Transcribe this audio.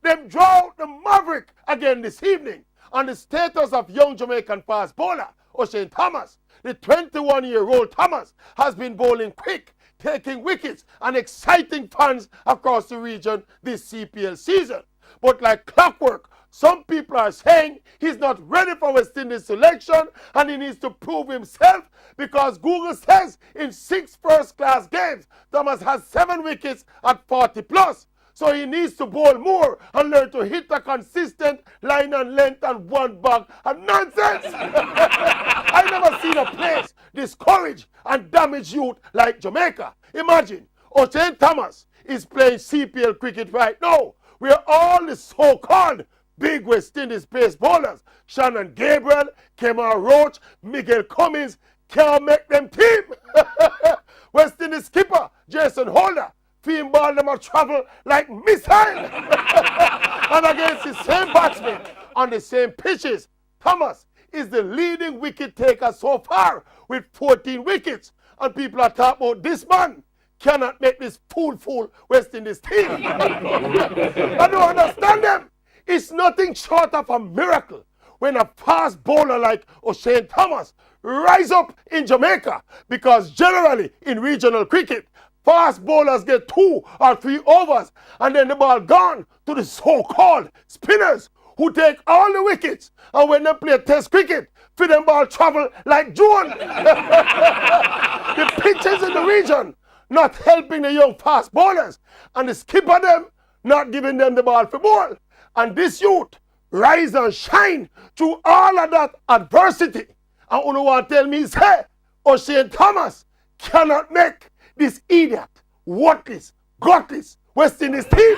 Them draw out the Maverick again this evening on the status of young Jamaican fast bowler O'Shane Thomas. The 21-year-old Thomas has been bowling quick, taking wickets and exciting fans across the region this CPL season. But like clockwork, some people are saying he's not ready for West Indies selection and he needs to prove himself because Google says in 6 first-class games, Thomas has 7 wickets at 40 plus. So he needs to bowl more and learn to hit a consistent line and length and one bag and nonsense. I never seen a place discourage and damage youth like Jamaica. Imagine, O'Shane Thomas is playing CPL cricket right now, where all the so-called big West Indies pace bowlers, Shannon Gabriel, Kemar Roach, Miguel Cummins, can't make them team. West Indies skipper, Jason Holder, Fiend ball them a travel like missile. And against the same batsmen on the same pitches, Thomas is the leading wicket taker so far with 14 wickets. And people are talking about this man cannot make this fool West Indies team. I don't understand them. It's nothing short of a miracle when a fast bowler like O'Shane Thomas rise up in Jamaica, because generally in regional cricket, fast bowlers get 2 or 3 overs and then the ball gone to the so-called spinners who take all the wickets, and when they play test cricket, for them ball travel like June. The pitches in the region not helping the young fast bowlers, and the skipper them not giving them the ball for bowl. And this youth rise and shine through all of that adversity. And you want to tell me, say, O'Shane Thomas cannot make this idiot, worthless, gutless West Indies team?